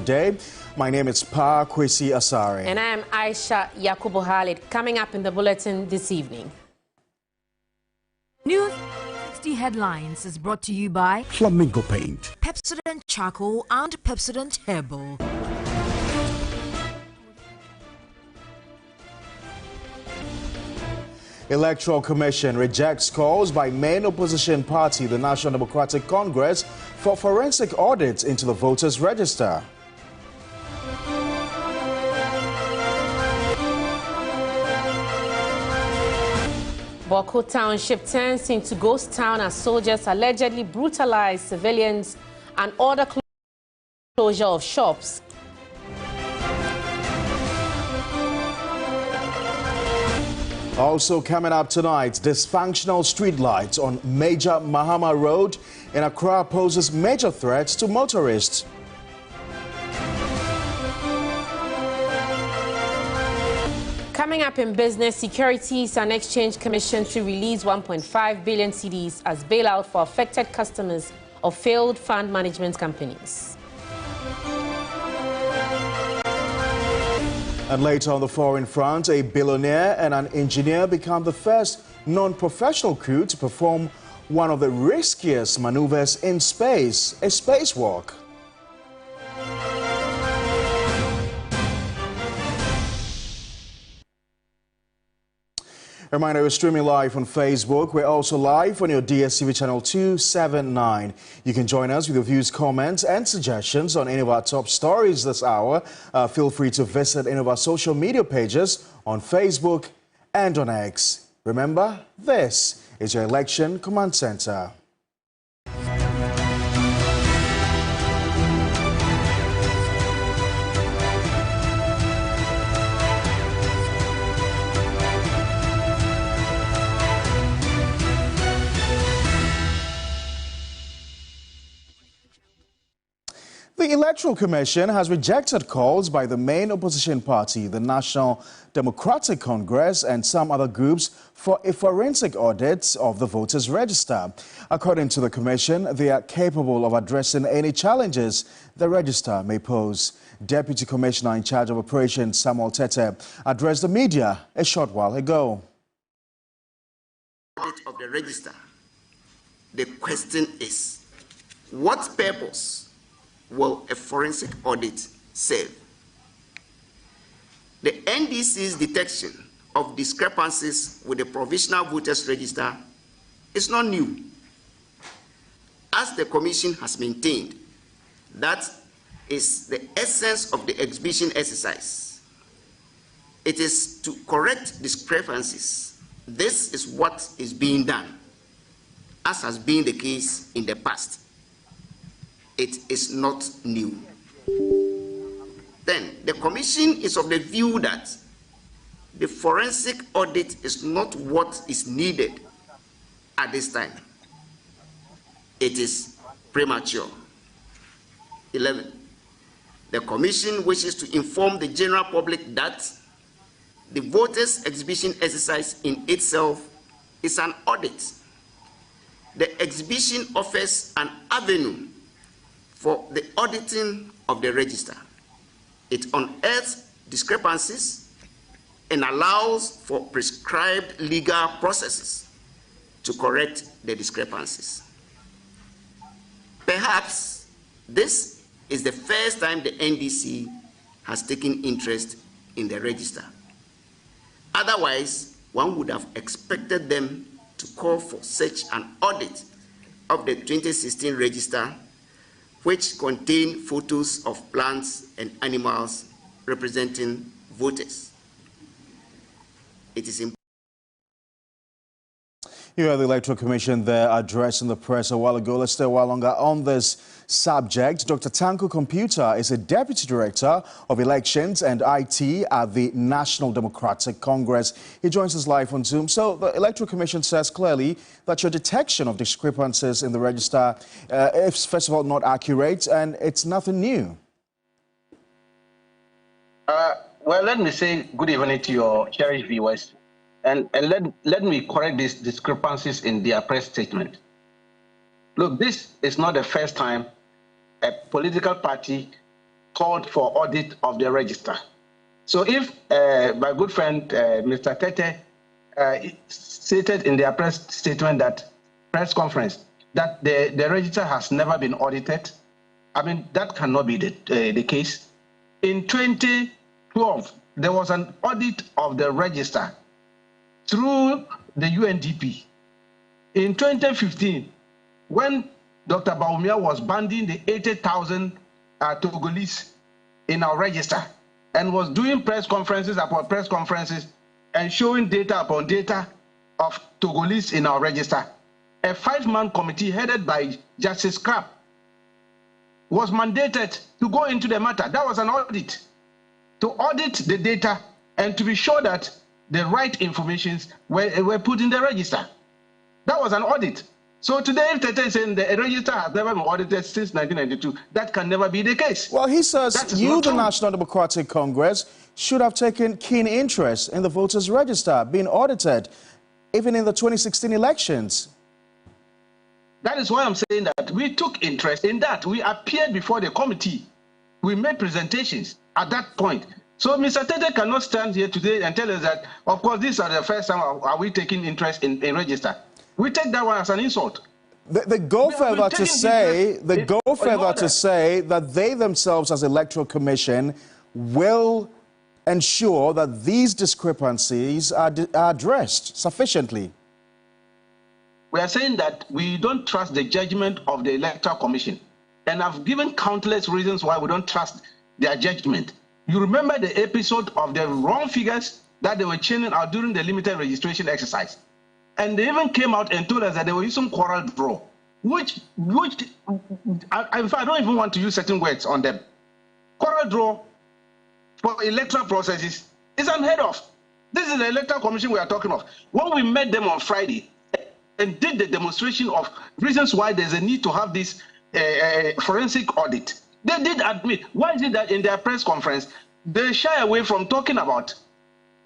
Day. My name is Paa Kwesi Asare. And I am Aisha Yakubu Khalid. Coming up in the bulletin this evening. News 60 Headlines is brought to you by Flamingo Paint, Pepsodent Charcoal and Pepsodent Herbal. Electoral Commission rejects calls by main opposition party, the National Democratic Congress, for forensic audits into the voters' register. Bawku Township turns into ghost town as soldiers allegedly brutalized civilians and order closure of shops. Also coming up tonight, dysfunctional streetlights on Major Mahama Road in Accra poses major threats to motorists. Coming up in business, Securities and Exchange Commission to release 1.5 billion cedis as bailout for affected customers of failed fund management companies. And later on the foreign front, a billionaire and an engineer become the first non-professional crew to perform one of the riskiest maneuvers in space, a spacewalk. A reminder, we're streaming live on Facebook. We're also live on your DSTV channel 279. You can join us with your views, comments and suggestions on any of our top stories this hour. Feel free to visit any of our social media pages on Facebook and on X. Remember, this is your Election Command Center. The Electoral Commission has rejected calls by the main opposition party, the National Democratic Congress, and some other groups for a forensic audit of the voters' register. According to the Commission, they are capable of addressing any challenges the register may pose. Deputy Commissioner in charge of operations, Samuel Tete, addressed the media a short while ago. Audit of the register. The question is, what purpose will a forensic audit serve? The NDC's detection of discrepancies with the provisional voters register is not new. As the Commission has maintained, that is the essence of the exhibition exercise. It is to correct discrepancies. This is what is being done, as has been the case in the past. It is not new. Then, the Commission is of the view that the forensic audit is not what is needed at this time. It is premature. 11. The Commission wishes to inform the general public that the voters' exhibition exercise in itself is an audit. The exhibition offers an avenue for the auditing of the register. It unearths discrepancies and allows for prescribed legal processes to correct the discrepancies. Perhaps this is the first time the NDC has taken interest in the register. Otherwise, one would have expected them to call for such an audit of the 2016 register, which contain photos of plants and animals representing voters. It is important. You heard the Electoral Commission there addressing the press a while ago. Let's stay a while longer on this subject. Dr. Tanko Computer is a Deputy Director of Elections and IT at the National Democratic Congress. He joins us live on Zoom. So the Electoral Commission says clearly that your detection of discrepancies in the register is, first of all, not accurate, and it's nothing new. Well, let me say good evening to your cherished viewers. And let me correct these discrepancies in their press statement. Look, this is not the first time a political party called for audit of the register. So if my good friend Mr. Tete stated in their press statement press conference that the register has never been audited, I mean, that cannot be the case. In 2012, there was an audit of the register through the UNDP. In 2015, when Dr. Bawumia was banding the 80,000 Togolese in our register and was doing press conferences upon press conferences and showing data upon data of Togolese in our register, a 5-man committee headed by Justice Krapp was mandated to go into the matter. That was an audit, to audit the data and to be sure that the right informations were put in the register. That was an audit. So today, if Tete is saying the register has never been audited since 1992, that can never be the case. Well, he says you, the National Democratic Congress, should have taken keen interest in the voters' register being audited, even in the 2016 elections. That is why I'm saying that we took interest in that. We appeared before the committee. We made presentations at that point. So Mr. Tete cannot stand here today and tell us that, of course, this is the first time are we taking interest in register. We take that one as an insult. They go further to say, that they themselves as Electoral Commission will ensure that these discrepancies are addressed sufficiently. We are saying that we don't trust the judgment of the Electoral Commission. And I've given countless reasons why we don't trust their judgment. You remember the episode of the wrong figures that they were churning out during the limited registration exercise. And they even came out and told us that they were using quarrel draw, which in fact, I don't even want to use certain words on them. Quarrel draw for electoral processes is unheard of. This is the Electoral Commission we are talking of. When we met them on Friday and did the demonstration of reasons why there's a need to have this forensic audit, they did admit. Why is it that in their press conference, they shy away from talking about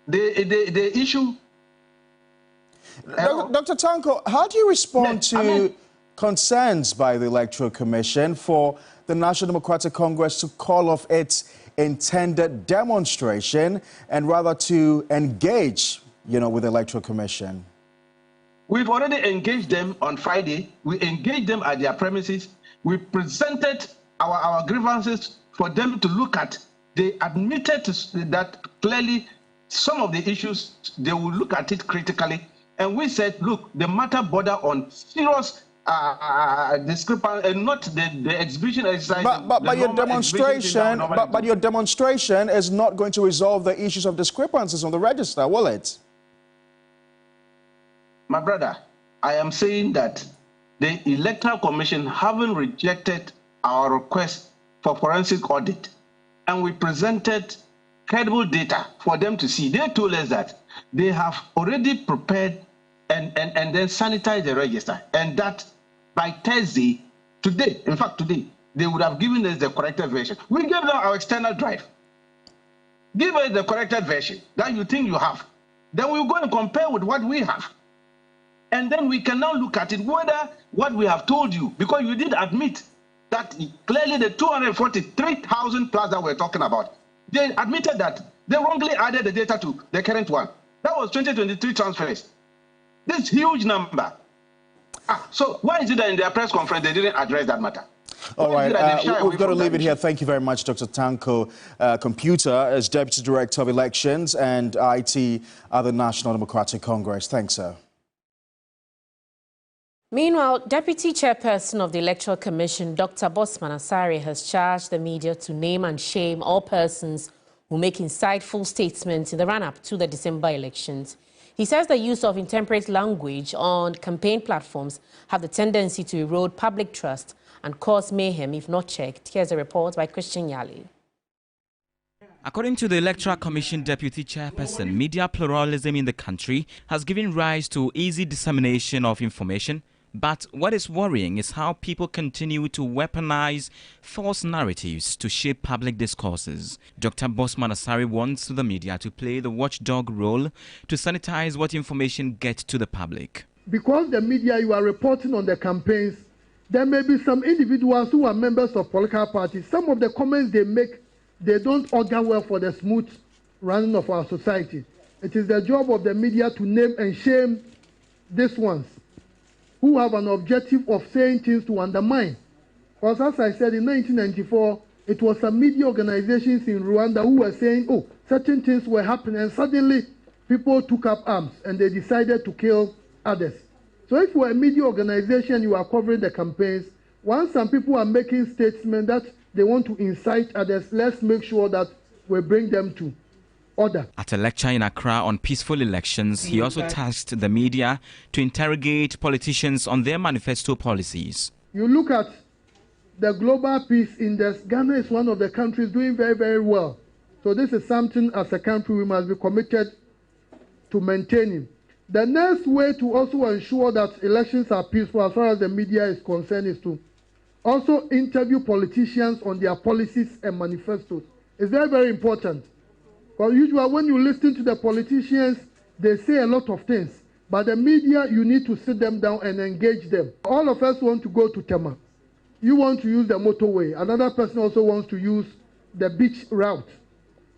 the issue? Dr. Tanko, how do you respond to concerns by the Electoral Commission for the National Democratic Congress to call off its intended demonstration and rather to engage, with the Electoral Commission? We've already engaged them on Friday. We engaged them at their premises. We presented our grievances for them to look at. They admitted that clearly some of the issues, they will look at it critically. And we said, look, the matter border on serious discrepancy and not the exhibition exercise. But your demonstration is not going to resolve the issues of discrepancies on the register, will it? My brother, I am saying that the Electoral Commission haven't rejected our request for forensic audit, and we presented credible data for them to see. They told us that they have already prepared and then sanitized the register, and that by Thursday, today, in fact today, they would have given us the corrected version. We gave them our external drive. Give us the corrected version that you think you have. Then we'll go and compare with what we have. And then we can now look at it, whether what we have told you, because you did admit that clearly the 243,000 plus that we're talking about, they admitted that they wrongly added the data to the current one. That was 2023 transfers. This huge number. So why is it that in their press conference they didn't address that matter? All right, we've got to leave it here. Thank you very much, Dr. Tanko Computer, as Deputy Director of Elections and IT at the National Democratic Congress. Thanks, sir. Meanwhile, Deputy Chairperson of the Electoral Commission, Dr. Bosman Asare, has charged the media to name and shame all persons who make insightful statements in the run-up to the December elections. He says the use of intemperate language on campaign platforms have the tendency to erode public trust and cause mayhem if not checked. Here's a report by Christian Yali. According to the Electoral Commission Deputy Chairperson, media pluralism in the country has given rise to easy dissemination of information. But what is worrying is how people continue to weaponize false narratives to shape public discourses. Dr. Bosman Asare wants the media to play the watchdog role to sanitize what information gets to the public. Because the media, you are reporting on the campaigns, there may be some individuals who are members of political parties. Some of the comments they make they don't augur well for the smooth running of our society. It is the job of the media to name and shame these ones who have an objective of saying things to undermine. Because as I said, in 1994, it was some media organizations in Rwanda who were saying, oh, certain things were happening, and suddenly people took up arms and they decided to kill others. So if you're a media organization, you are covering the campaigns, once some people are making statements that they want to incite others, let's make sure that we bring them to order. At a lecture in Accra on peaceful elections, he also tasked the media to interrogate politicians on their manifesto policies. You look at the global peace index, Ghana is one of the countries doing very, very well. So this is something as a country we must be committed to maintaining. The next way to also ensure that elections are peaceful as far as the media is concerned is to also interview politicians on their policies and manifestos. It's very, very important. Because usually when you listen to the politicians, they say a lot of things. But the media, you need to sit them down and engage them. All of us want to go to Tema. You want to use the motorway. Another person also wants to use the beach route.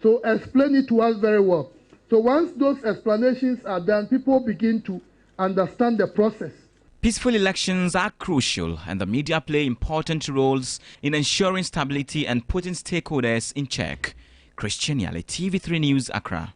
So explain it to us very well. So once those explanations are done, people begin to understand the process. Peaceful elections are crucial, and the media play important roles in ensuring stability and putting stakeholders in check. Christian Yale, TV3 News, Accra.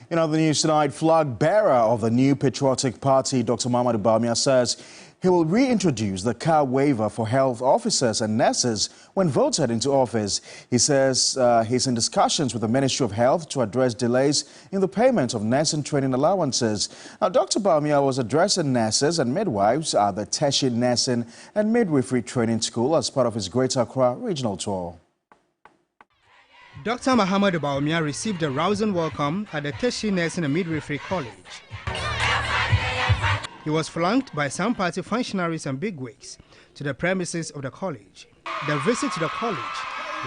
In other news tonight, flag bearer of the new patriotic party, Dr. Mahamudu Bawumia, says he will reintroduce the car waiver for health officers and nurses when voted into office. He says he's in discussions with the Ministry of Health to address delays in the payment of nursing training allowances. Now, Dr. Bawumia was addressing nurses and midwives at the Teshi Nursing and Midwifery Training School as part of his Greater Accra regional tour. Dr. Mahamudu Bawumia received a rousing welcome at the Teshi Nursing and Midwifery College. He was flanked by some party functionaries and bigwigs to the premises of the college. The visit to the college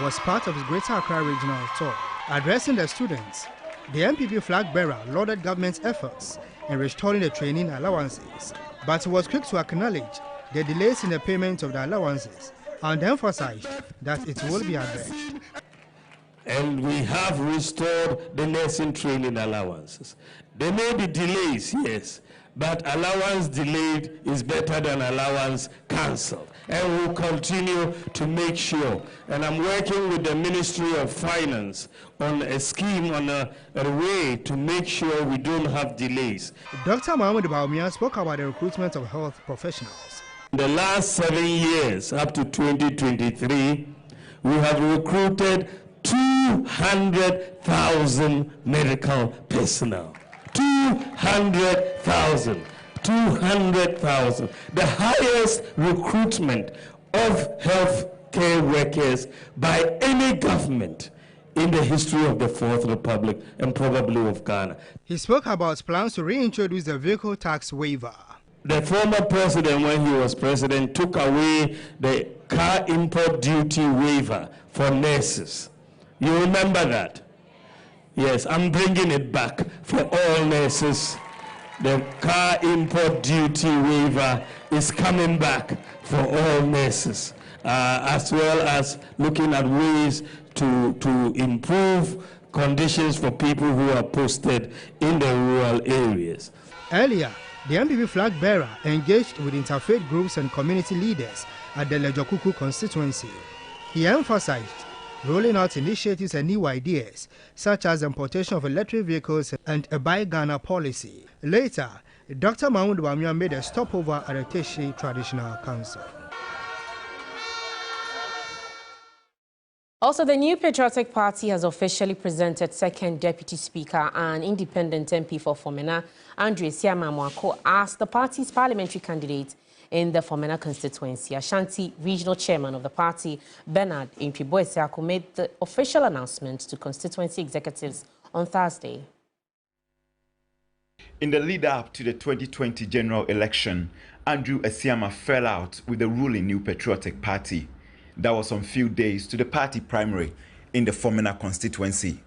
was part of his Greater Accra regional tour. Addressing the students, the MPP flag bearer lauded government's efforts in restoring the training allowances, but he was quick to acknowledge the delays in the payment of the allowances and emphasized that it will be addressed. And we have restored the nursing training allowances. There may be delays, yes, but allowance delayed is better than allowance cancelled. And we'll continue to make sure. And I'm working with the Ministry of Finance on a scheme, on a way to make sure we don't have delays. Dr. Mahamudu Bawumia spoke about the recruitment of health professionals. In the last 7 years, up to 2023, we have recruited 200,000 medical personnel. 200,000. 200,000. The highest recruitment of health care workers by any government in the history of the Fourth Republic and probably of Ghana. He spoke about plans to reintroduce the vehicle tax waiver. The former president, when he was president, took away the car import duty waiver for nurses. You remember that? Yes, I'm bringing it back for all nurses. The car import duty waiver is coming back for all nurses, as well as looking at ways to improve conditions for people who are posted in the rural areas. Earlier, the MPP flag bearer engaged with interfaith groups and community leaders at the Lejokuku constituency. He emphasized rolling out initiatives and new ideas, such as importation of electric vehicles and a Buy Ghana policy. Later, Dr. Mahamudu Bawumia made a stopover at the Teshi Traditional Council. Also, the new Patriotic Party has officially presented second Deputy Speaker and Independent MP for Fomena, Andrew Siamamwako, as the party's parliamentary candidate in the Fomena constituency. Ashanti Regional Chairman of the party, Bernard Impiboesiako, made the official announcement to constituency executives on Thursday. In the lead-up to the 2020 general election, Andrew Esiama fell out with the ruling New Patriotic Party. That was on few days to the party primary in the Fomena constituency.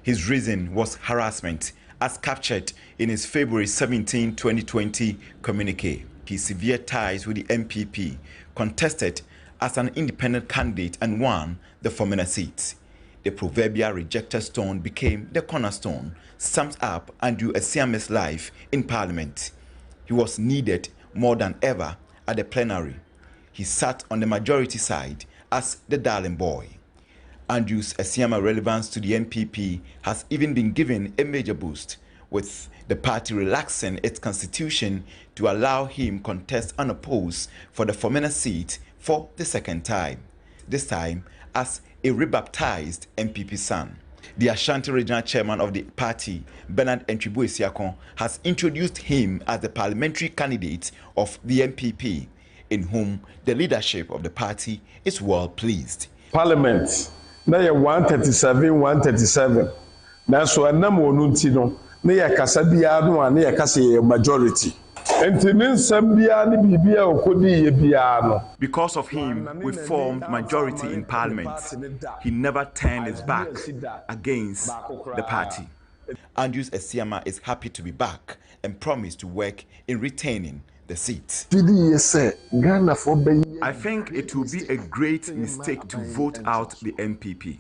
His reason was harassment, as captured in his February 17, 2020 communique. His severe ties with the MPP contested as an independent candidate and won the Fomena seat. The proverbial rejected stone became the cornerstone, sums up Andrew Esiame's life in Parliament. He was needed more than ever at the plenary. He sat on the majority side as the darling boy. Andrew Esiame's relevance to the NPP has even been given a major boost, with the party relaxing its constitution to allow him contest unopposed for the Fomena seat for the second time, this time as a rebaptized NPP son. The Ashanti Regional Chairman of the party, Bernard Entwibu-Esiakon, has introduced him as the parliamentary candidate of the NPP, in whom the leadership of the party is well pleased. Parliament, now you're 137. Now so a number of no, na kasabia no na ya kasa majority. Because of him, we formed majority in Parliament. He never turned his back against the party. Andrew Esiame is happy to be back and promised to work in retaining the seat. I think it will be a great mistake to vote out the NPP.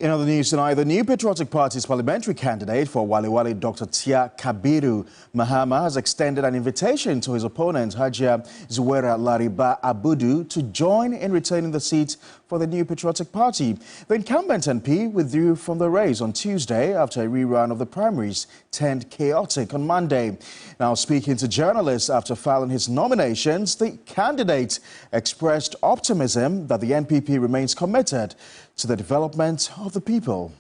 In other news tonight, the New Patriotic Party's parliamentary candidate for Wale, Dr. Tia Kabiru Mahama, has extended an invitation to his opponent, Hajia Zuwera Lariba Abudu, to join in retaining the seat for the New Patriotic Party. The incumbent MP withdrew from the race on Tuesday after a rerun of the primaries turned chaotic on Monday. Now, speaking to journalists after filing his nominations, the candidate expressed optimism that the NPP remains committed to the development of the people.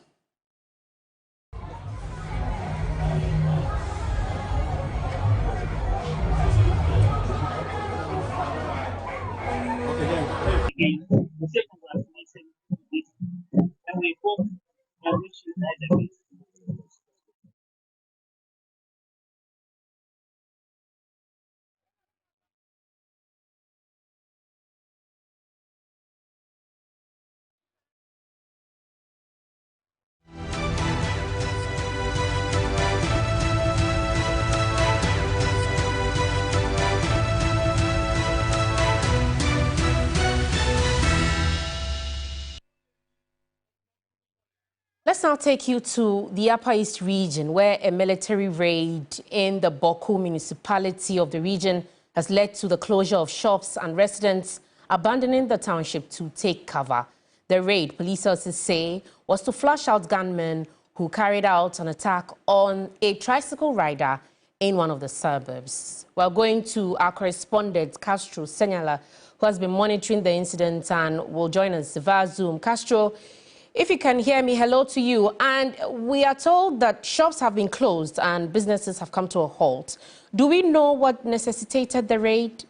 Let's now take you to the Upper East region, where a military raid in the Bawku municipality of the region has led to the closure of shops and residents abandoning the township to take cover. The raid, police sources say, was to flush out gunmen who carried out an attack on a tricycle rider in one of the suburbs. We're going to our correspondent, Castro Senyala, who has been monitoring the incident and will join us via Zoom. Castro, if you can hear me, hello to you. And we are told that shops have been closed and businesses have come to a halt. Do we know what necessitated the raid?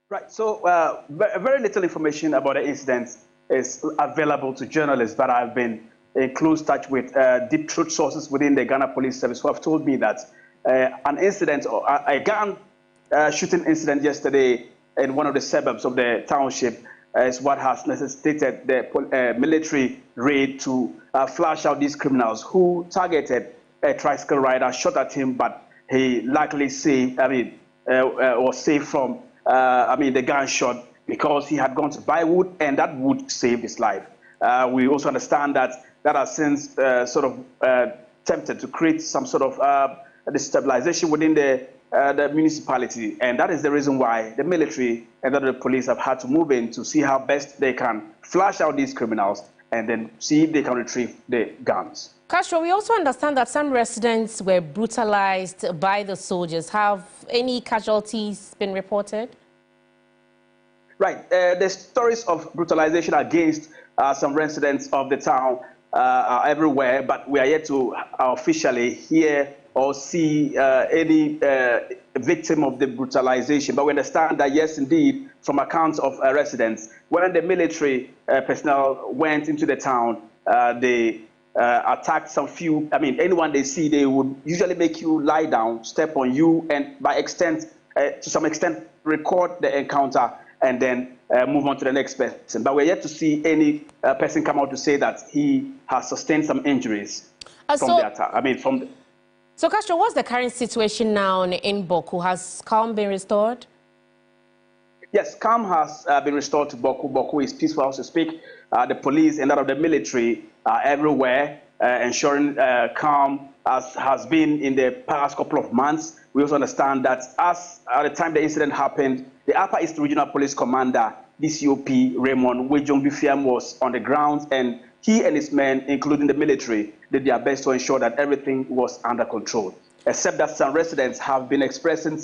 Right, so very little information about the incident is available to journalists, but I've been in close touch with deep truth sources within the Ghana Police Service who have told me that an incident, or a gun shooting incident yesterday in one of the suburbs of the township is what has necessitated the military raid to flush out these criminals who targeted a tricycle rider, shot at him, but he luckily was saved from the gunshot because he had gone to buy wood, and that wood saved his life. We also understand that has since tempted to create some sort of destabilization within the municipality, and that is the reason why the military and the police have had to move in to see how best they can flush out these criminals and then see if they can retrieve the guns. Castro, we also understand that some residents were brutalized by the soldiers. Have any casualties been reported? Right. The stories of brutalization against some residents of the town are everywhere, but we are yet to officially hear or see any victim of the brutalization. But we understand that, yes, indeed, from accounts of residents, when the military personnel went into the town, they attacked some few. Anyone they see, they would usually make you lie down, step on you, and to some extent, record the encounter and then move on to the next person. But we're yet to see any person come out to say that he has sustained some injuries from the attack. So, Castro, what's the current situation now in Bawku? Has calm been restored? Yes, calm has been restored to Bawku. Bawku is peaceful as we speak. The police and that of the military are everywhere, ensuring calm as has been in the past couple of months. We also understand that as at the time the incident happened, the Upper East Regional Police Commander, DCOP Raymond Wejong was on the ground, and he and his men, including the military, did their best to ensure that everything was under control. Except that some residents have been expressing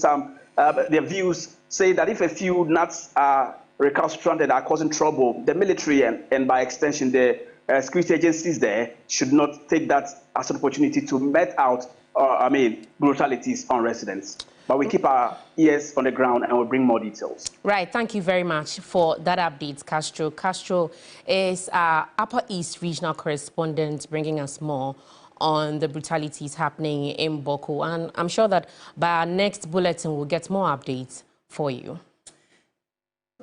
their views, saying that if a few nuts are recalcitrant and are causing trouble, the military and by extension the security agencies there should not take that as an opportunity to met out, brutalities on residents. But we keep our ears on the ground and we'll bring more details. Right, thank you very much for that update, Castro. Castro is our Upper East Regional Correspondent, bringing us more on the brutalities happening in Bawku. And I'm sure that by our next bulletin, we'll get more updates for you.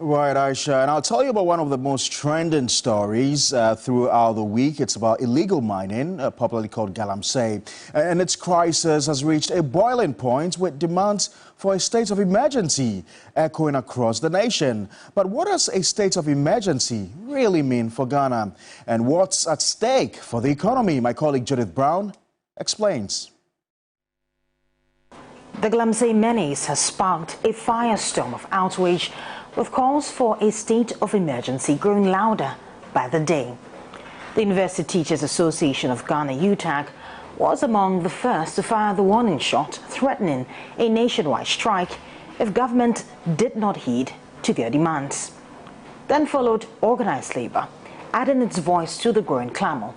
Right, Aisha, and I'll tell you about one of the most trending stories throughout the week. It's about illegal mining, popularly called Galamsey, and its crisis has reached a boiling point with demands for a state of emergency echoing across the nation. But what does a state of emergency really mean for Ghana? And what's at stake for the economy? My colleague Judith Brown explains. The Galamsey menace has sparked a firestorm of outrage, with calls for a state of emergency growing louder by the day. The University Teachers Association of Ghana, UTAG, was among the first to fire the warning shot, threatening a nationwide strike if government did not heed to their demands. Then followed organized labor, adding its voice to the growing clamor.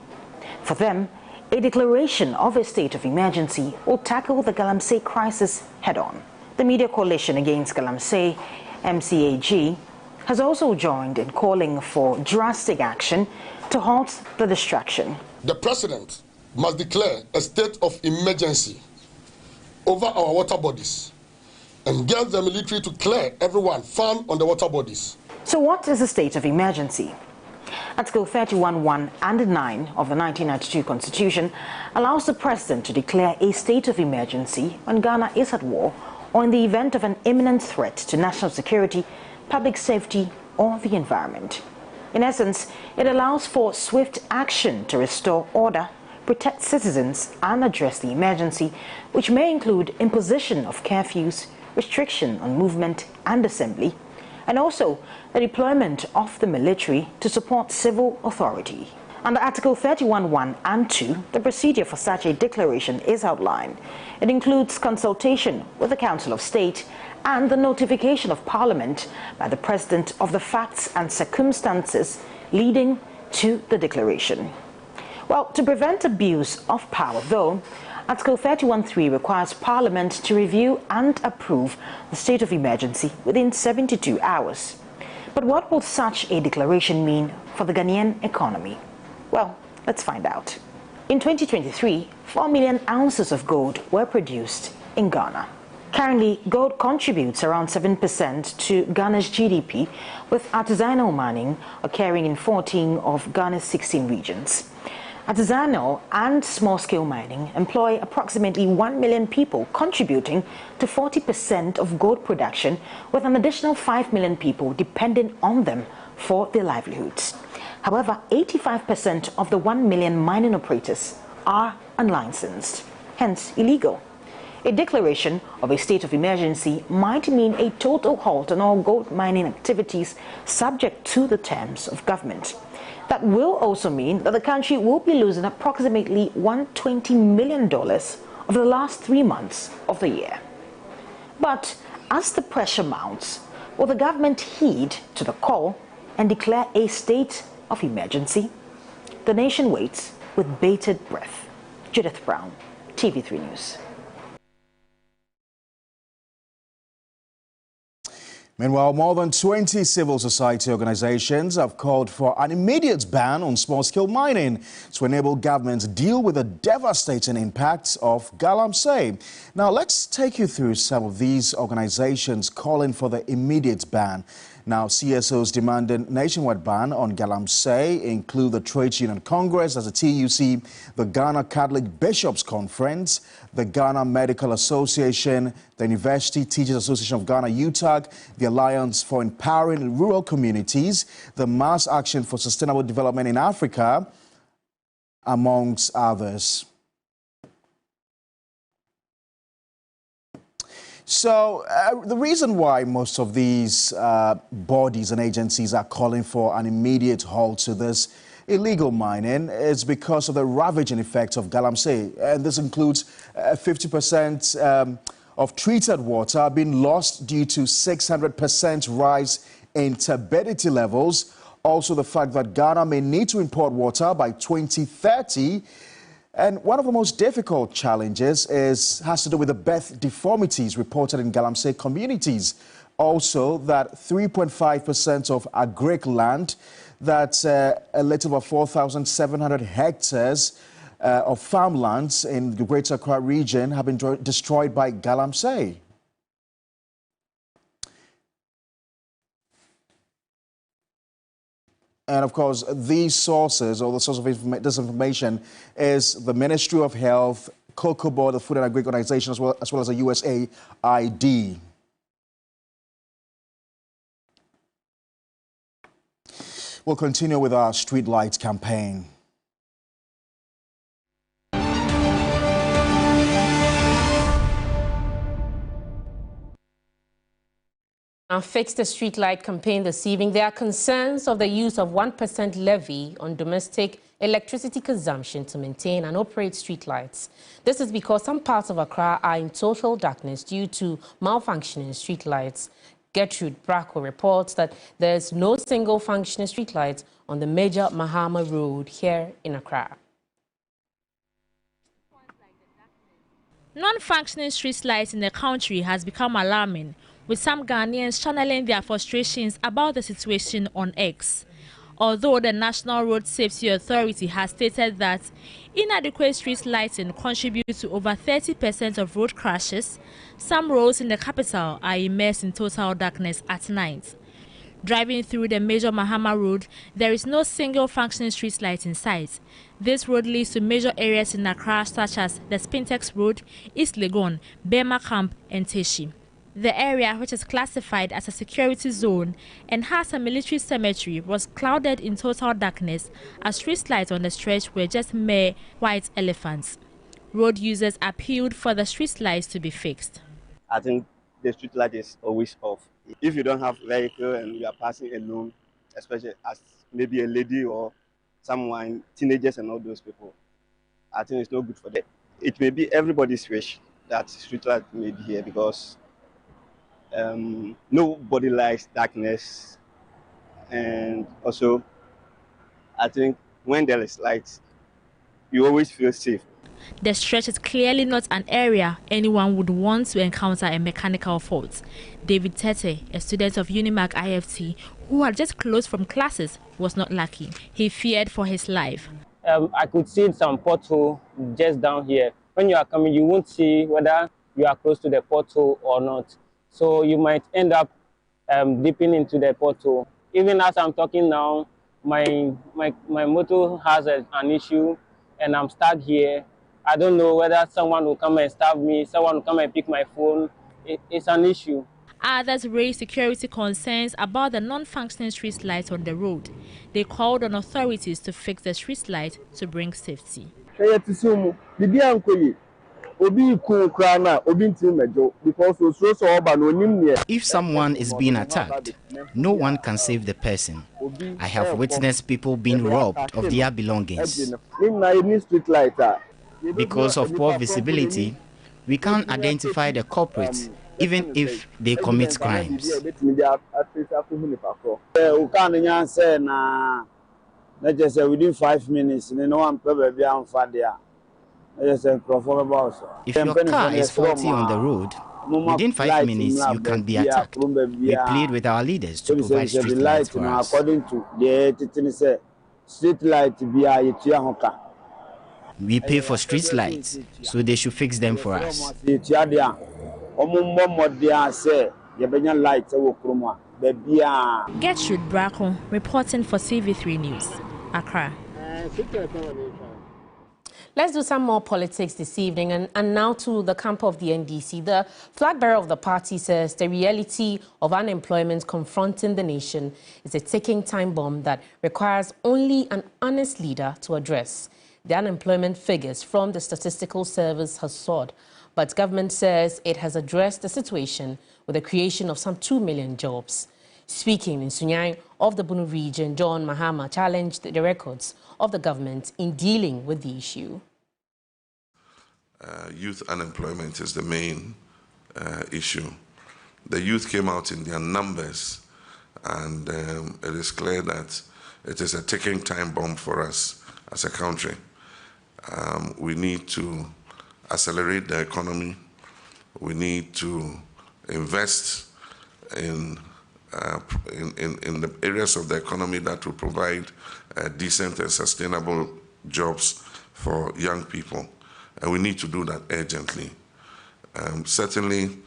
For them, a declaration of a state of emergency will tackle the Galamsey crisis head-on. The Media Coalition Against Galamsey, MCAG, has also joined in calling for drastic action to halt the destruction. The president must declare a state of emergency over our water bodies and get the military to clear everyone found on the water bodies. So what is a state of emergency? Article 31(1) and 9 of the 1992 Constitution allows the president to declare a state of emergency when Ghana is at war or in the event of an imminent threat to national security, public safety, or the environment. In essence, it allows for swift action to restore order, protect citizens, and address the emergency, which may include imposition of curfews, restriction on movement and assembly, and also the deployment of the military to support civil authority. Under Article 31(1) and 2, the procedure for such a declaration is outlined. It includes consultation with the Council of State and the notification of Parliament by the President of the facts and circumstances leading to the declaration. Well, to prevent abuse of power, though, Article 31(3) requires Parliament to review and approve the state of emergency within 72 hours. But what will such a declaration mean for the Ghanaian economy? Well, let's find out. In 2023, 4 million ounces of gold were produced in Ghana. Currently, gold contributes around 7% to Ghana's GDP, with artisanal mining occurring in 14 of Ghana's 16 regions. Artisanal and small-scale mining employ approximately 1 million people, contributing to 40% of gold production, with an additional 5 million people dependent on them for their livelihoods. However, 85% of the 1 million mining operators are unlicensed, hence illegal. A declaration of a state of emergency might mean a total halt on all gold mining activities subject to the terms of government. That will also mean that the country will be losing approximately $120 million over the last 3 months of the year. But as the pressure mounts, will the government heed to the call and declare a state of emergency? The nation waits with bated breath. Judith Brown, TV3 News. Meanwhile, more than 20 civil society organizations have called for an immediate ban on small-scale mining to enable governments to deal with the devastating impacts of Galamsey. Now, let's take you through some of these organizations calling for the immediate ban. Now, CSOs demanding nationwide ban on Galamsey include the Trade Union Congress as the TUC, the Ghana Catholic Bishops Conference, the Ghana Medical Association, the University Teachers Association of Ghana, UTAG, the Alliance for Empowering Rural Communities, the Mass Action for Sustainable Development in Africa, amongst others. So the reason why most of these bodies and agencies are calling for an immediate halt to this illegal mining is because of the ravaging effects of Galamsey. And this includes 50% of treated water being lost due to 600% rise in turbidity levels. Also the fact that Ghana may need to import water by 2030. And one of the most difficult challenges has to do with the birth deformities reported in Galamsey communities. Also, that 3.5% of agric land, that's a little over 4,700 hectares of farmlands in the Greater Accra region have been destroyed by Galamsey. And of course, these sources, or the source of this information, is the Ministry of Health, Cocoa Board, the Food and Agri Organization, as well as the USAID. We'll continue with our street lights campaign. Fix the Streetlight campaign this evening. There are concerns of the use of 1% levy on domestic electricity consumption to maintain and operate streetlights. This is because some parts of Accra are in total darkness due to malfunctioning streetlights. Gertrude Bawku reports that there's no single functioning streetlight on the major Mahama Road here in Accra. Non-functioning streetlights in the country has become alarming, with some Ghanaians channeling their frustrations about the situation on X. Although the National Road Safety Authority has stated that inadequate street lighting contributes to over 30% of road crashes, some roads in the capital are immersed in total darkness at night. Driving through the major Mahama Road, there is no single functioning street light in sight. This road leads to major areas in Accra such as the Spintex Road, East Legon, Bema Camp and Teshi. The area, which is classified as a security zone and has a military cemetery, was clouded in total darkness as street lights on the stretch were just mere white elephants. Road users appealed for the street lights to be fixed. I think the street light is always off. If you don't have a vehicle and you are passing alone, especially as maybe a lady or someone, teenagers and all those people, I think it's not good for them. It may be everybody's wish that street light may be here because nobody likes darkness, and also I think when there is light, you always feel safe. The stretch is clearly not an area anyone would want to encounter a mechanical fault. David Tete, a student of Unimac IFT who had just closed from classes, was not lucky. He feared for his life. I could see some pothole just down here. When you are coming, you won't see whether you are close to the pothole or not. So you might end up dipping into the pothole. Even as I'm talking now, my motor has an issue and I'm stuck here. I don't know whether someone will come and stab me, someone will come and pick my phone. It's an issue. Others raised security concerns about the non-functioning street lights on the road. They called on authorities to fix the street light to bring safety. If someone is being attacked, no one can save the person. I have witnessed people being robbed of their belongings. Because of poor visibility, we can't identify the culprits even if they commit crimes. Within 5 minutes, if your car is faulty on the road, within 5 minutes you can be attacked. We plead with our leaders to provide street lights for us. According to the street light, we pay for street lights, so they should fix them for us. Gertrude Bracco reporting for TV3 News, Accra. Let's do some more politics this evening, and now to the camp of the NDC. The flag bearer of the party says the reality of unemployment confronting the nation is a ticking time bomb that requires only an honest leader to address. The unemployment figures from the Statistical Service has soared, but government says it has addressed the situation with the creation of some 2 million jobs. Speaking in Sunyani of the Bunu region, John Mahama challenged the records of the government in dealing with the issue. Youth unemployment is the main issue. The youth came out in their numbers, and it is clear that it is a ticking time bomb for us as a country. We need to accelerate the economy. We need to invest in the areas of the economy that will provide decent and sustainable jobs for young people. And we need to do that urgently. Certainly,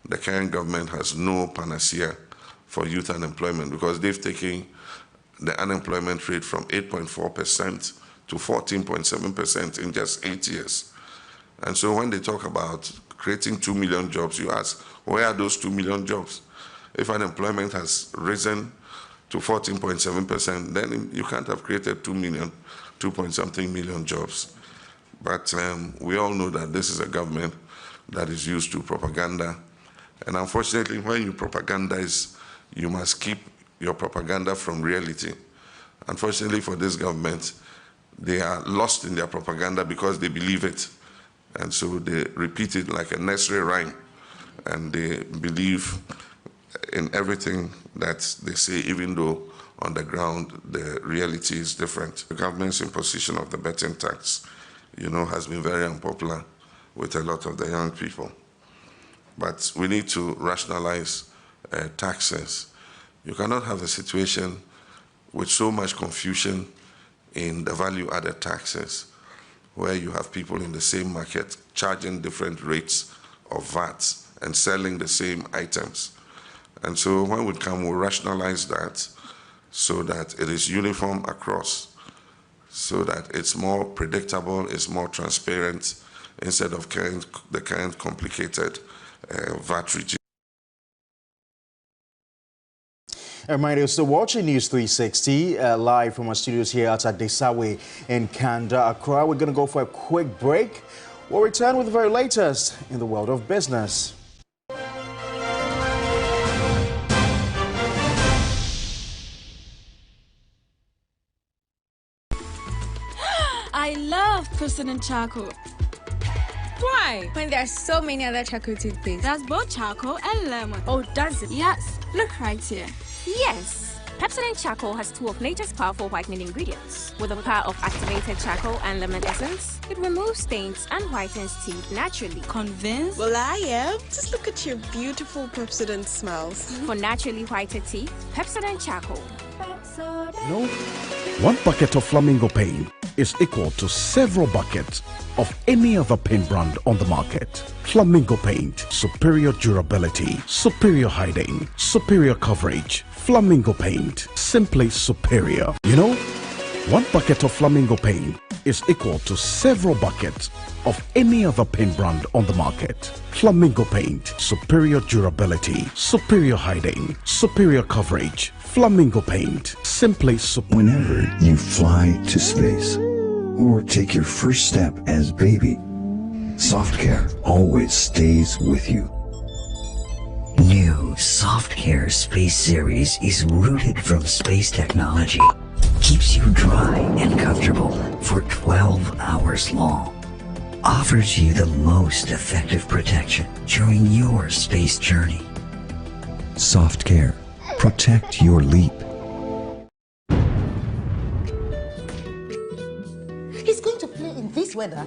the current government has no panacea for youth unemployment because they've taken the unemployment rate from 8.4% to 14.7% in just 8 years. And so when they talk about creating 2 million jobs, you ask, where are those 2 million jobs? If unemployment has risen to 14.7%, then you can't have created 2.something million jobs. But we all know that this is a government that is used to propaganda. And unfortunately, when you propagandize, you must keep your propaganda from reality. Unfortunately for this government, they are lost in their propaganda because they believe it. And so they repeat it like a nursery rhyme. And they believe in everything that they say, even though on the ground the reality is different. The government's imposition of the betting tax, has been very unpopular with a lot of the young people. But we need to rationalize taxes. You cannot have a situation with so much confusion in the value-added taxes, where you have people in the same market charging different rates of VAT and selling the same items. And so when we come, we'll rationalize that so that it is uniform across, so that it's more predictable, it's more transparent, instead of the current complicated VAT regime. A reminder, you're still watching News 360 live from our studios here at Desawe in Kanda, Accra. We're going to go for a quick break. We'll return with the very latest in the world of business. I love President Charcoal. Why? When there are so many other charcoal toothpaste. That's both charcoal and lemon. Oh, does it? Yes. Look right here. Yes. Pepsodent Charcoal has two of nature's powerful whitening ingredients. With the power of activated charcoal and lemon essence, it removes stains and whitens teeth naturally. Convinced? Well, I am. Just look at your beautiful Pepsodent smiles. For naturally whiter teeth, Pepsodent Charcoal. No. 1 bucket of Flamingo paint is equal to several buckets of any other paint brand on the market. Flamingo paint, superior durability, superior hiding, superior coverage. Flamingo paint, simply superior. 1 bucket of Flamingo paint is equal to several buckets of any other paint brand on the market. Flamingo paint, superior durability, superior hiding, superior coverage. Flamingo paint, simply superior. Whenever you fly to space or take your first step as baby, Soft Care always stays with you. New Soft Care Space Series is rooted from space technology. Keeps you dry and comfortable for 12 hours long. Offers you the most effective protection during your space journey. Soft Care. Protect your leap. He's going to play in this weather?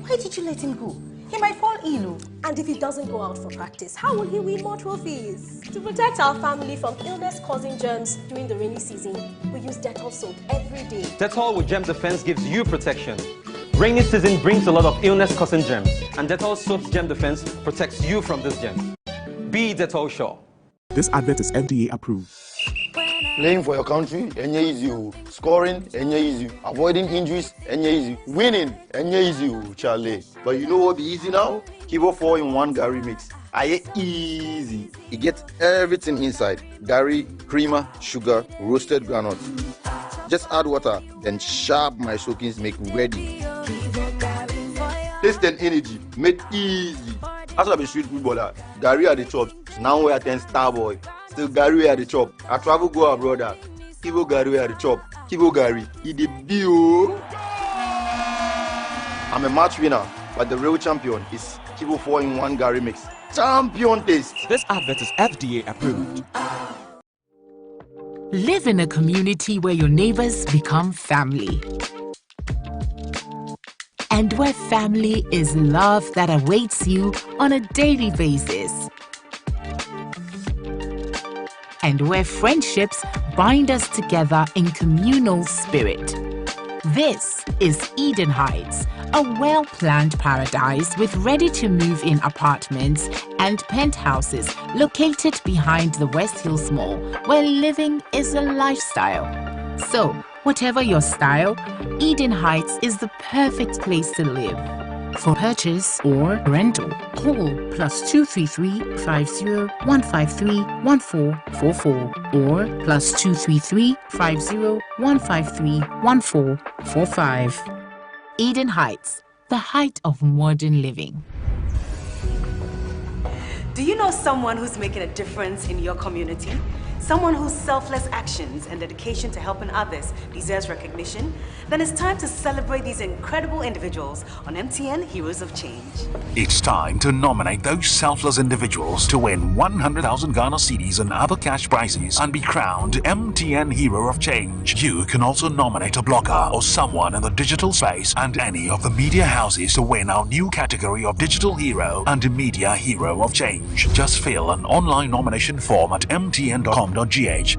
Why did you let him go? He might fall ill. And if he doesn't go out for practice, how will he win more trophies? To protect our family from illness-causing germs during the rainy season, we use Dettol soap every day. Dettol with Germ Defense gives you protection. Rainy season brings a lot of illness-causing germs, and Dettol soap's Germ Defense protects you from these germs. Be Dettol sure. This advert is FDA approved. Playing for your country, easy. Scoring, easy. Avoiding injuries, easy. Winning, easy, Charlie. But you know what be easy now? Kibo 4-in-1 Gary mix. Easy. It gets everything inside. Gary, creamer, sugar, roasted groundnuts. Just add water, then sharp my soakings make ready. Taste and energy, made easy. As I be street footballer, Gary at the top. Now we attend Starboy. Still Gary at the top. I travel go abroad. Kibo Gary at the top. Kibo Gary, he the bio. I'm a match winner, but the real champion is Kibo 4-in-1 Gary mix. Champion taste. This advert is FDA approved. Live in a community where your neighbors become family. And where family is love that awaits you on a daily basis. And where friendships bind us together in communal spirit. This is Eden Heights, a well-planned paradise with ready-to-move-in apartments and penthouses located behind the West Hills Mall, where living is a lifestyle. So, whatever your style, Eden Heights is the perfect place to live. For purchase or rental, call +233 50 153 1444 or +233 50 153 1445. Eden Heights, the height of modern living. Do you know someone who's making a difference in your community? Someone whose selfless actions and dedication to helping others deserves recognition? Then it's time to celebrate these incredible individuals on MTN Heroes of Change. It's time to nominate those selfless individuals to win 100,000 Ghana cedis and other cash prizes and be crowned MTN Hero of Change. You can also nominate a blogger or someone in the digital space and any of the media houses to win our new category of Digital Hero and Media Hero of Change. Just fill an online nomination form at mtn.com.gh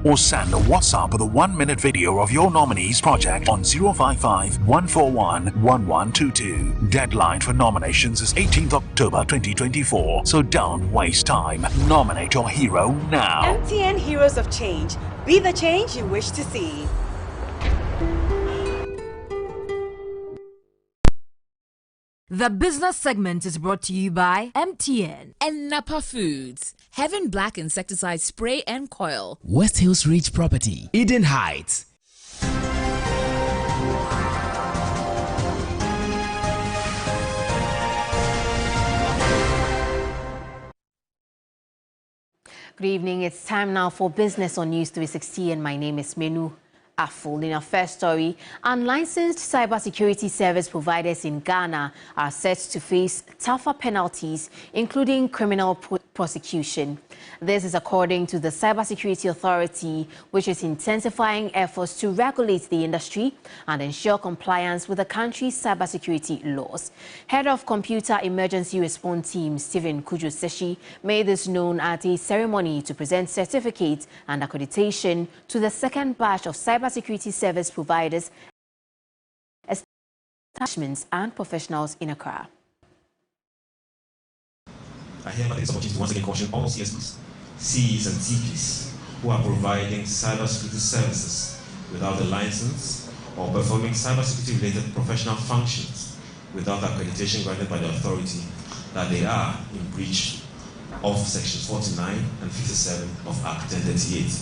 or send a WhatsApp with a 1-minute video of your nominee's project on 055 141 1122. Deadline for nominations is 18th October 2024, so don't waste time. Nominate your hero now. MTN Heroes of Change. Be the change you wish to see. The business segment is brought to you by MTN and Napa Foods. Heaven Black Insecticide Spray and Coil. West Hills Ridge Property, Eden Heights. Good evening. It's time now for Business on News 360, and my name is Menu Aful. In our first story, unlicensed cybersecurity service providers in Ghana are set to face tougher penalties, including criminal prosecution. This is according to the Cybersecurity Authority, which is intensifying efforts to regulate the industry and ensure compliance with the country's cybersecurity laws. Head of Computer Emergency Response Team, Stephen Kujo-Seshi, made this known at a ceremony to present certificates and accreditation to the second batch of cybersecurity service providers, establishments and professionals in Accra. I hereby take this opportunity to once again caution all CSPs, CEs and TPs who are providing cybersecurity services without a license or performing cybersecurity-related professional functions without accreditation granted by the authority that they are in breach of Sections 49 and 57 of Act 1038,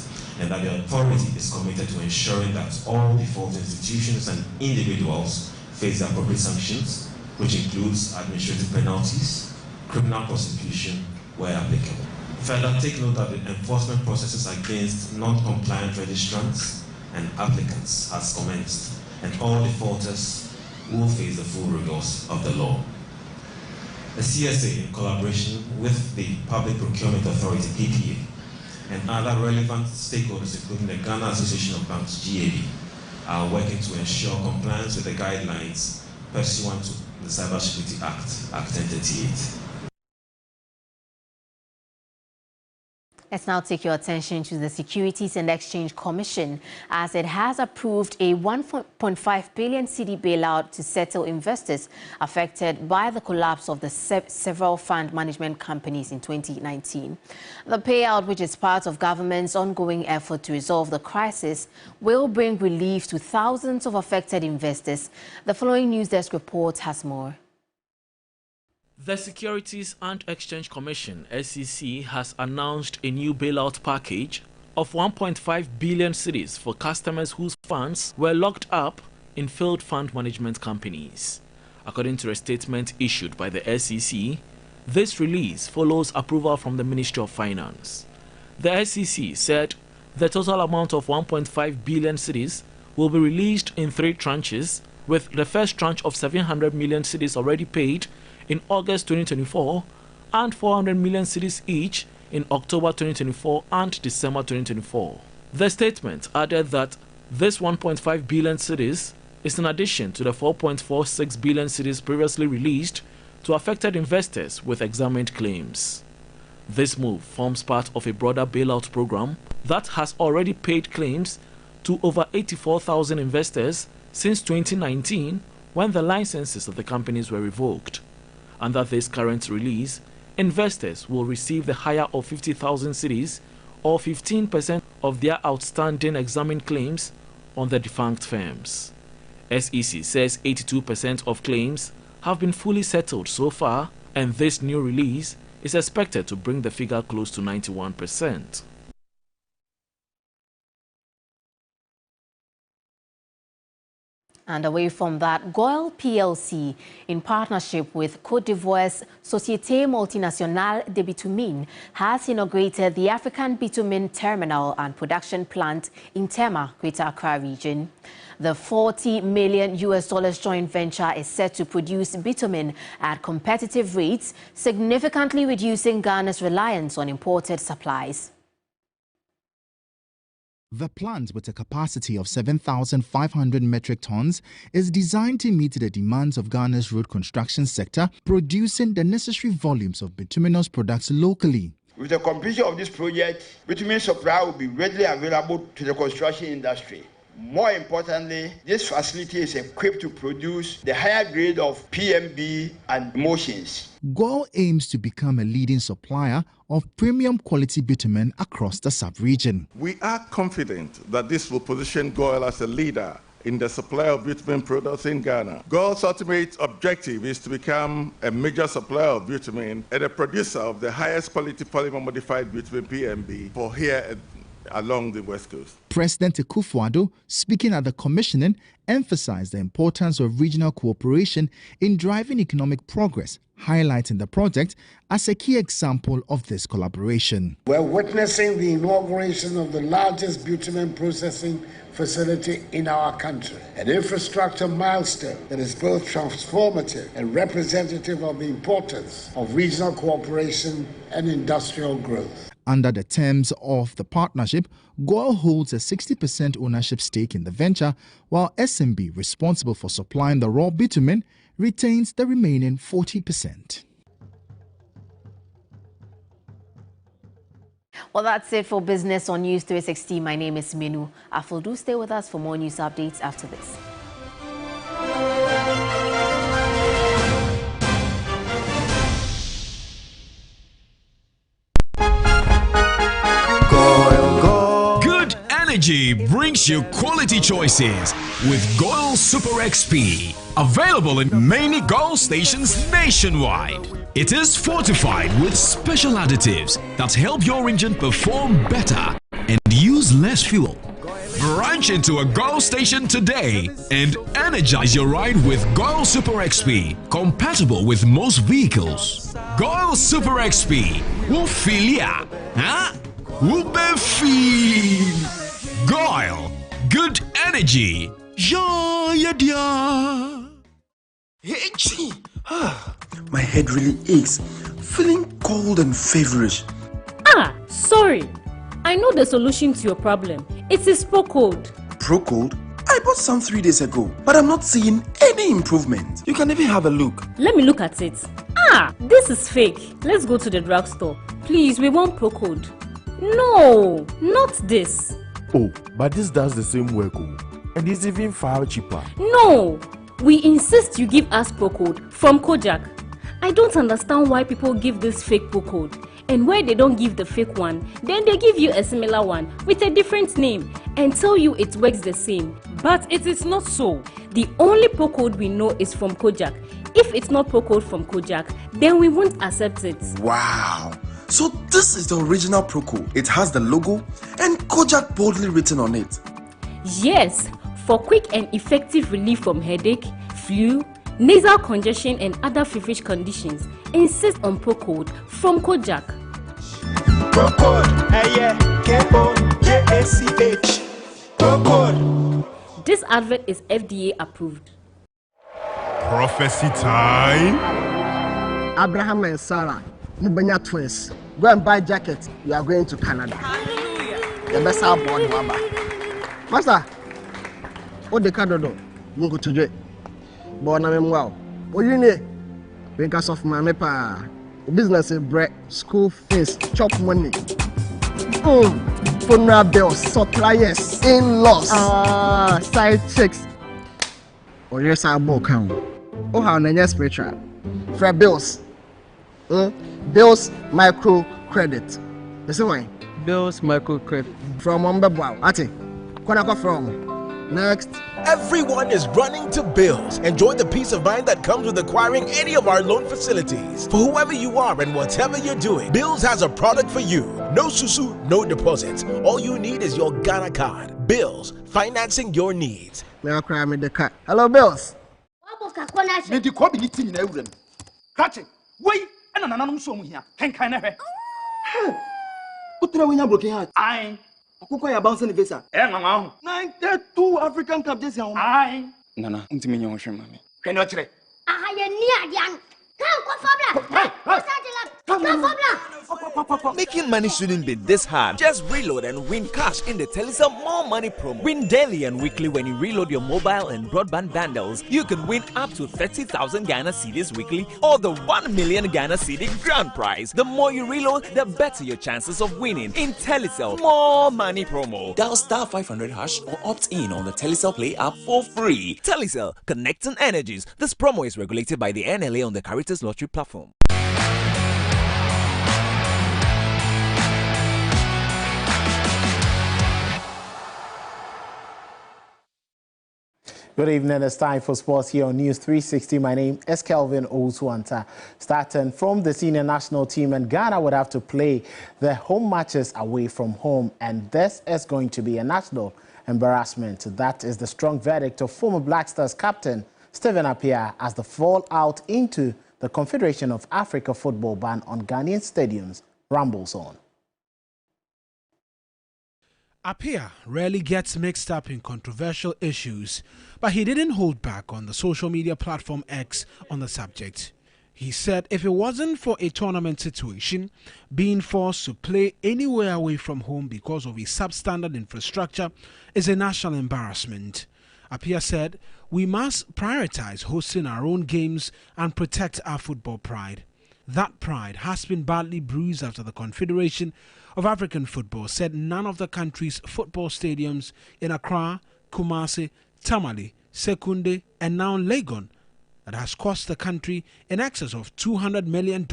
and that the authority is committed to ensuring that all default institutions and individuals face the appropriate sanctions, which includes administrative penalties, criminal prosecution where applicable. Further, take note that the enforcement processes against non-compliant registrants and applicants has commenced, and all defaulters will face the full rigors of the law. The CSA, in collaboration with the Public Procurement Authority, PPA, and other relevant stakeholders, including the Ghana Association of Banks, GAB, are working to ensure compliance with the guidelines pursuant to the Cybersecurity Act, Act 1038. Let's now take your attention to the Securities and Exchange Commission, as it has approved a 1.5 billion cedi bailout to settle investors affected by the collapse of the several fund management companies in 2019. The payout, which is part of government's ongoing effort to resolve the crisis, will bring relief to thousands of affected investors. The following News Desk report has more. The Securities and Exchange Commission, SEC, has announced a new bailout package of 1.5 billion cedis for customers whose funds were locked up in failed fund management companies. According to a statement issued by the SEC, this release follows approval from the Ministry of Finance. The SEC said the total amount of 1.5 billion cedis will be released in 3 tranches, with the first tranche of 700 million cedis already paid in August 2024 and 400 million cedis each in October 2024 and December 2024. The statement added that this 1.5 billion cedis is in addition to the 4.46 billion cedis previously released to affected investors with examined claims. This move forms part of a broader bailout program that has already paid claims to over 84,000 investors since 2019, when the licenses of the companies were revoked. Under this current release, investors will receive the higher of 50,000 cedis or 15% of their outstanding examined claims on the defunct firms. SEC says 82% of claims have been fully settled so far, and this new release is expected to bring the figure close to 91%. And away from that, GOIL PLC, in partnership with Côte d'Ivoire's Société Multinationale de Bitumen, has inaugurated the African Bitumen Terminal and Production Plant in Tema, Greater Accra region. The $40 million joint venture is set to produce bitumen at competitive rates, significantly reducing Ghana's reliance on imported supplies. The plant, with a capacity of 7,500 metric tons, is designed to meet the demands of Ghana's road construction sector, producing the necessary volumes of bituminous products locally. With the completion of this project, bitumen supply will be readily available to the construction industry. More importantly, this facility is equipped to produce the higher grade of PMB and emulsions. GOIL aims to become a leading supplier of premium quality bitumen across the sub-region. We are confident that this will position GOIL as a leader in the supply of bitumen products in Ghana. GOIL's ultimate objective is to become a major supplier of bitumen and a producer of the highest quality polymer modified bitumen PMB for here along the West Coast. President Akufo-Addo, speaking at the commissioning, emphasized the importance of regional cooperation in driving economic progress, highlighting the project as a key example of this collaboration. We're witnessing the inauguration of the largest bitumen processing facility in our country, an infrastructure milestone that is both transformative and representative of the importance of regional cooperation and industrial growth. Under the terms of the partnership, GOIL holds a 60% ownership stake in the venture, while SMB, responsible for supplying the raw bitumen, retains the remaining 40%. Well, that's it for Business on News 360. My name is Minu Aful. Do stay with us for more news updates after this. Good energy brings you quality choices with GOIL Super XP. Available in many GOIL stations nationwide. It is fortified with special additives that help your engine perform better and use less fuel. Branch into a GOIL station today and energize your ride with GOIL Super XP, compatible with most vehicles. GOIL Super XP will feel ya, huh? Will be feel. GOIL, good energy. Yeah, yeah. Hey, gee. My head really aches, feeling cold and feverish. Sorry. I know the solution to your problem. It is Procode. Procode? I bought some 3 days ago, but I'm not seeing any improvement. You can even have a look. Let me look at it. This is fake. Let's go to the drugstore. Please, we want Procode. No, not this. Oh, but this does the same work, and it's even far cheaper. No, we insist you give us pro code from Kojak. I don't understand why people give this fake pro code. And where they don't give the fake one, then they give you a similar one with a different name and tell you it works the same. But it is not so. The only pro code we know is from Kojak. If it's not pro code from Kojak, then we won't accept it. Wow. So this is the original pro code. It has the logo and Kojak boldly written on it. Yes, for quick and effective relief from headache, flu, nasal congestion and other feverish conditions, insist on pro code from Kojak. Pro code, K-O-J-A-C-H. Pro code. This advert is FDA approved. Prophecy time. Abraham and Sarah, Mubanya twins. Go and buy jacket. You are going to Canada. Hallelujah. The best born Wamba. Master, what the card do? You go to jail. Born a wow. What you need? Because of my mepa. Business is bread, school fees, chop money. Funeral bills, suppliers, in-laws. Side chicks. Oh yes, I book count. Oh how nanya spiritual. For bills. Bills micro credit. You see why? Bills micro credit. From Wow. Ati. Kwanako from. Next. Everyone is running to Bills. Enjoy the peace of mind that comes with acquiring any of our loan facilities. For whoever you are and whatever you're doing, Bills has a product for you. No susu, no deposits. All you need is your Ghana card. Bills, financing your needs. Hello, Bills. Akuko ya bounce visa. Mama. 92 African Cup this year. Aye. Nana, ntimi nyo hwe mame. Can you try? Aha ye ni adian. Making money shouldn't be this hard. Just reload and win cash in the Telecel More Money promo. Win daily and weekly when you reload your mobile and broadband bundles. You can win up to 30,000 Ghana cedis weekly or the 1 million Ghana cedi grand prize. The more you reload, the better your chances of winning in Telecel More Money promo. Dial star 500 hash or opt in on the Telecel Play app for free. Telecel, connecting energies. This promo is regulated by the NLA on the Caritas Lottery platform. Good evening, it's time for sports here on News 360. My name is Kelvin Owusu-Anta. Starting from the senior national team, and Ghana would have to play their home matches away from home, and this is going to be a national embarrassment. That is the strong verdict of former Black Stars captain Stephen Appiah as the fallout into the Confederation of Africa football ban on Ghanaian stadiums rambles on. Appiah rarely gets mixed up in controversial issues, but he didn't hold back on the social media platform X on the subject. He said if it wasn't for a tournament situation, being forced to play anywhere away from home because of a substandard infrastructure is a national embarrassment. Appiah said, we must prioritize hosting our own games and protect our football pride. That pride has been badly bruised after the Confederation of African Football said none of the country's football stadiums in Accra, Kumasi, Tamale, Sekunde and now Legon that has cost the country in excess of $200 million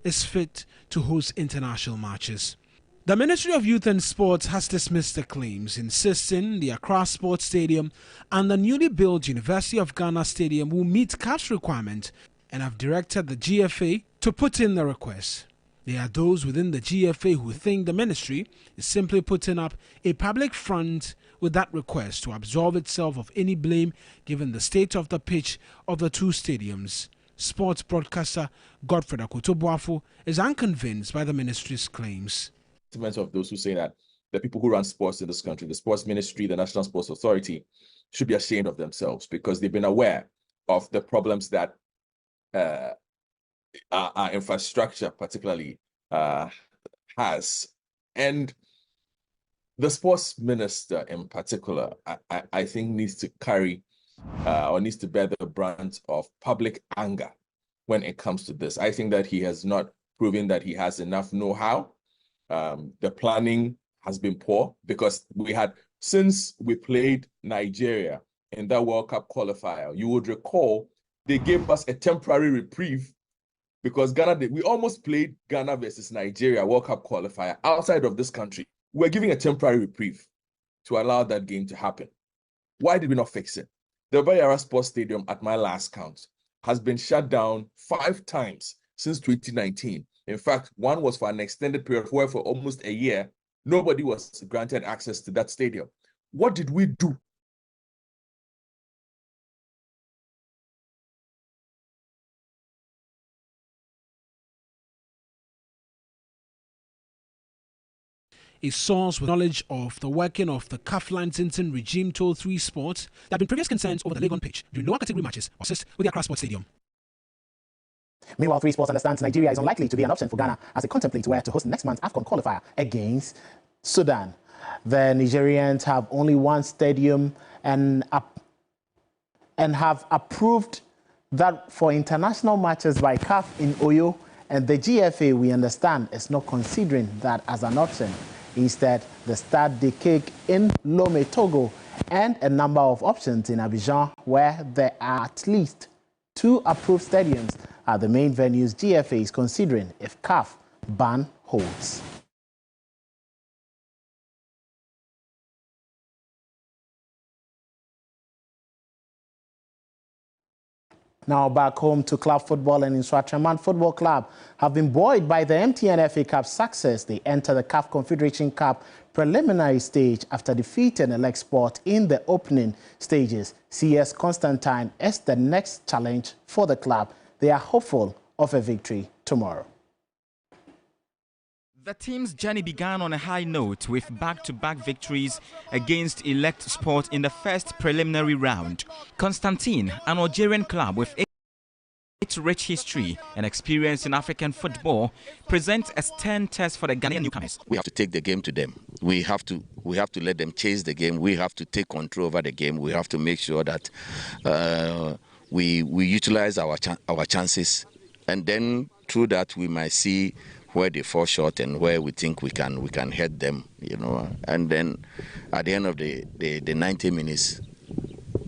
is fit to host international matches. The Ministry of Youth and Sports has dismissed the claims, insisting the Accra Sports Stadium and the newly built University of Ghana Stadium will meet CAF's requirement and have directed the GFA to put in the request. There are those within the GFA who think the ministry is simply putting up a public front with that request to absolve itself of any blame given the state of the pitch of the two stadiums. Sports broadcaster Godfred Akoto-Boafo is unconvinced by the ministry's claims. Of those who say that the people who run sports in this country, the sports ministry, the National Sports Authority, should be ashamed of themselves because they've been aware of the problems that our infrastructure particularly has. And the sports minister in particular, I think needs to carry or needs to bear the brunt of public anger when it comes to this. I think that he has not proven that he has enough know-how the planning has been poor because since we played Nigeria in that World Cup qualifier, you would recall they gave us a temporary reprieve because we almost played Ghana versus Nigeria World Cup qualifier outside of this country. We're giving a temporary reprieve to allow that game to happen. Why did we not fix it? The Bayara Sports Stadium, at my last count, has been shut down 5 times since 2019. In fact, one was for an extended period where for almost a year, nobody was granted access to that stadium. What did we do? A source with knowledge of the working of the CAF licensing regime told 3 Sports there have been previous concerns over the Legon pitch during lower category matches or assist with the Accra Sports Stadium. Meanwhile, 3 Sports understands Nigeria is unlikely to be an option for Ghana as they contemplate where to host next month's AFCON qualifier against Sudan. The Nigerians have only one stadium and have approved that for international matches by CAF in Oyo, and the GFA, we understand, is not considering that as an option. Instead, the Stade de Cake in Lomé, Togo, and a number of options in Abidjan, where there are at least 2 approved stadiums, are the main venues GFA is considering if CAF ban holds. Now back home to club football, and in Swatraman Football Club have been buoyed by the MTN FA Cup success. They enter the CAF Confederation Cup preliminary stage after defeating Elect Sport in the opening stages. CS Constantine is the next challenge for the club. They are hopeful of a victory tomorrow. The team's journey began on a high note with back-to-back victories against Elect Sport in the first preliminary round. Constantine, an Algerian club with its rich history and experience in African football, presents a stern test for the Ghanaian newcomers. We have to take the game to them. We have to let them chase the game. We have to take control over the game. We have to make sure that we utilize our chances, and then through that we might see where they fall short and where we think we can hit them, you know. And then at the end of the 90 minutes,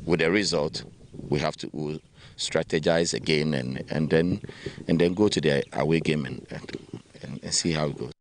with the result, we have to strategize again and then go to the away game and see how it goes.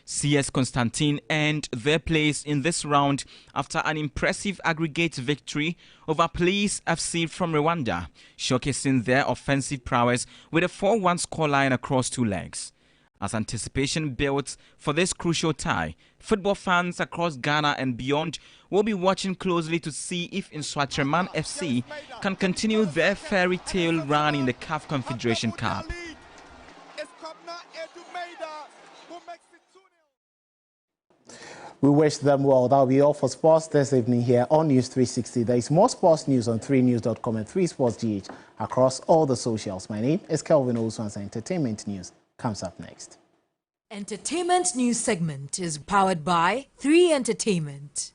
CS Constantine earned their place in this round after an impressive aggregate victory over Police FC from Rwanda, showcasing their offensive prowess with a 4-1 scoreline across 2 legs. As anticipation builds for this crucial tie, football fans across Ghana and beyond will be watching closely to see if Swatraman FC can continue their fairy tale run in the CAF Confederation Cup. We wish them well. That will be all for sports this evening here on News 360. There is more sports news on 3news.com and 3sportsgh across all the socials. My name is Kelvin Olson's Entertainment News comes up next. Entertainment News segment is powered by 3 Entertainment.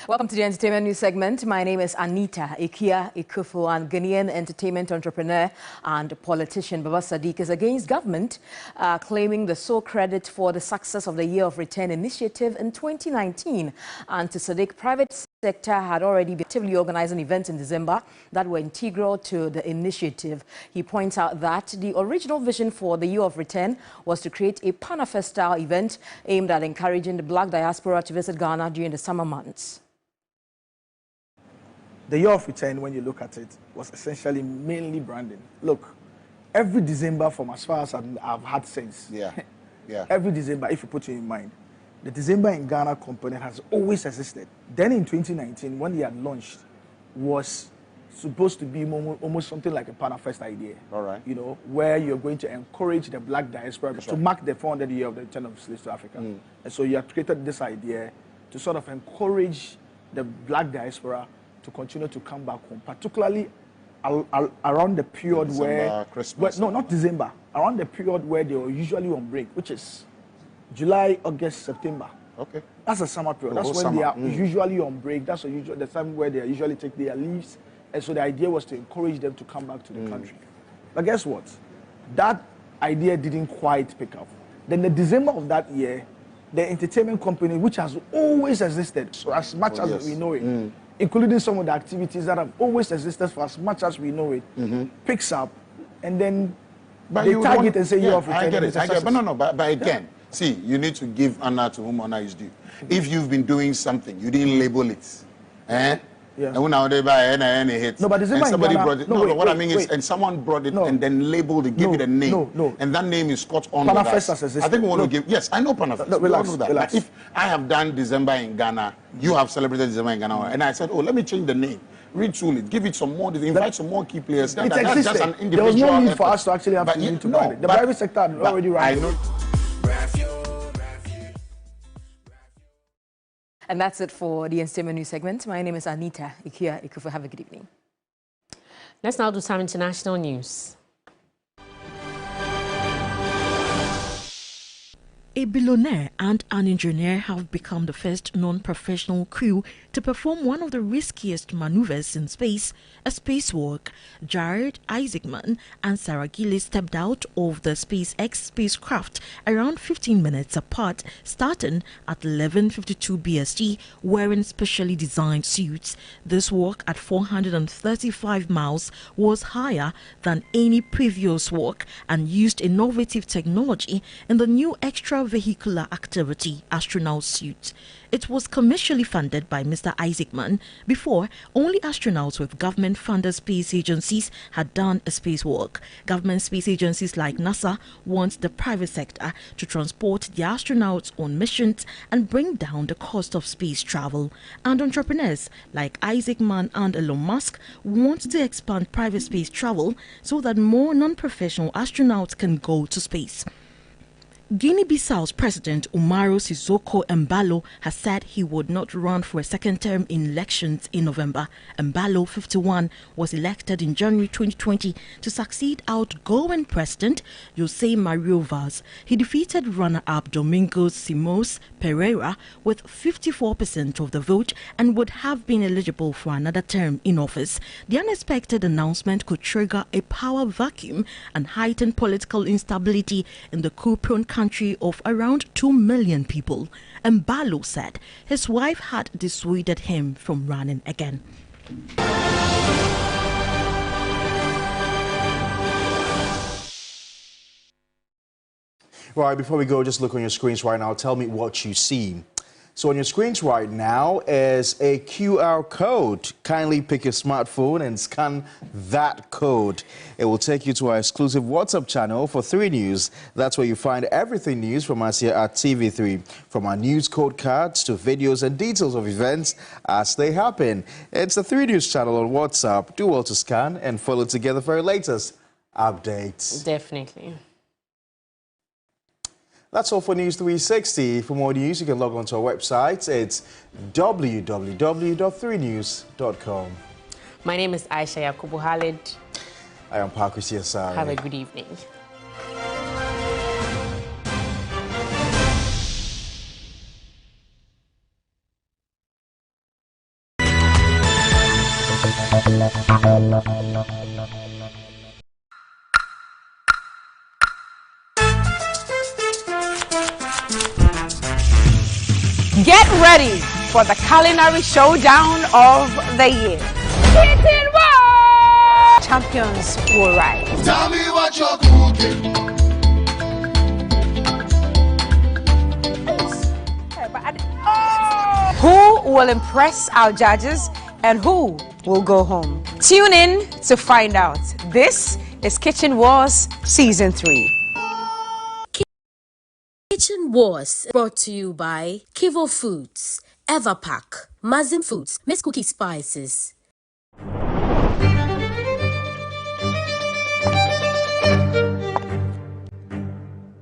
Welcome to the Entertainment News segment. My name is Anita Ikia Ikufu, and Ghanaian entertainment entrepreneur and politician Baba Sadiq is against government, claiming the sole credit for the success of the Year of Return initiative in 2019. And to Sadiq, private sector had already been actively organizing events in December that were integral to the initiative. He points out that the original vision for the Year of Return was to create a Pan-African-style event aimed at encouraging the black diaspora to visit Ghana during the summer months. The Year of Return, when you look at it, was essentially mainly branding. Look, every December, from as far as I've had since, every December, if you put it in mind, the December in Ghana component has always existed. Then in 2019, when they had launched, was supposed to be almost something like a Pan-African idea. All right. You know, where you're going to encourage the black diaspora to mark the 400th year of the return of slaves to Africa. And so you have created this idea to sort of encourage the black diaspora to continue to come back home, particularly around the period December, Christmas. No, not December, around the period where they were usually on break, which is July, August, September. Okay. That's a summer period. That's when they are usually on break. That's the time where they usually take their leaves. And so the idea was to encourage them to come back to the country. But guess what? That idea didn't quite pick up. Then the December of that year, the entertainment company, which has always existed, so as much as we know it, including some of the activities that have always existed for as much as we know it, picks up, and then they target and say, you have returned. I get it. But again, see, you need to give honor to whom honor is due. If you've been doing something, you didn't label it, and when they buy any hits, but somebody brought it. What I mean is, and someone brought it and then labeled it, give it a name, and that name is Scott on with us. I think we want to give. Yes, I know Panafest. Relax. But if I have done December in Ghana, you have celebrated December in Ghana, and I said, oh, let me change the name, retool it, give it some more, invite some more key players. It existed. There was no need for us to actually have to buy it. The private sector had already run it. And that's it for the Entertainment News segment. My name is Anita Ikia Ikufu. Have a good evening. Let's now do some international news. A billionaire and an engineer have become the first non-professional crew to perform one of the riskiest maneuvers in space, a spacewalk. Jared Isaacman and Sarah Gillis stepped out of the SpaceX spacecraft around 15 minutes apart, starting at 11:52 BST, wearing specially designed suits. This walk at 435 miles was higher than any previous walk and used innovative technology in the new extravehicular activity astronaut suit. It was commercially funded by Mr. Isaacman. Before, only astronauts with government-funded space agencies had done a spacewalk. Government space agencies like NASA want the private sector to transport the astronauts on missions and bring down the cost of space travel. And entrepreneurs like Isaacman and Elon Musk want to expand private space travel so that more non-professional astronauts can go to space. Guinea-Bissau's President Umaro Sissoko Embalo has said he would not run for a second term in elections in November. Embalo, 51, was elected in January 2020 to succeed outgoing President Jose Mario Vaz. He defeated runner-up Domingos Simões Pereira with 54% of the vote and would have been eligible for another term in office. The unexpected announcement could trigger a power vacuum and heighten political instability in the coup-prone country of around 2 million people. Embalo said his wife had dissuaded him from running again. Right, before we go, just look on your screens right now. Tell me what you see. So on your screens right now is a QR code. Kindly pick your smartphone and scan that code. It will take you to our exclusive WhatsApp channel for 3 News. That's where you find everything news from us here at TV3. From our news code cards to videos and details of events as they happen. It's the 3 News channel on WhatsApp. Do well to scan and follow together for our latest updates. Definitely. That's all for News 360. For more news, you can log on to our website. It's www.3news.com. My name is Aisha Yakubu Khalid. I am Paa Kwesi Asare. Have a good evening. Get ready for the culinary showdown of the year. Kitchen War! Champions will rise. Tell me what you're cooking. Who will impress our judges and who will go home? Tune in to find out. This is Kitchen Wars Season 3. Kitchen Wars brought to you by Kivo Foods, Everpack, Mazin Foods, Miss Cookie Spices,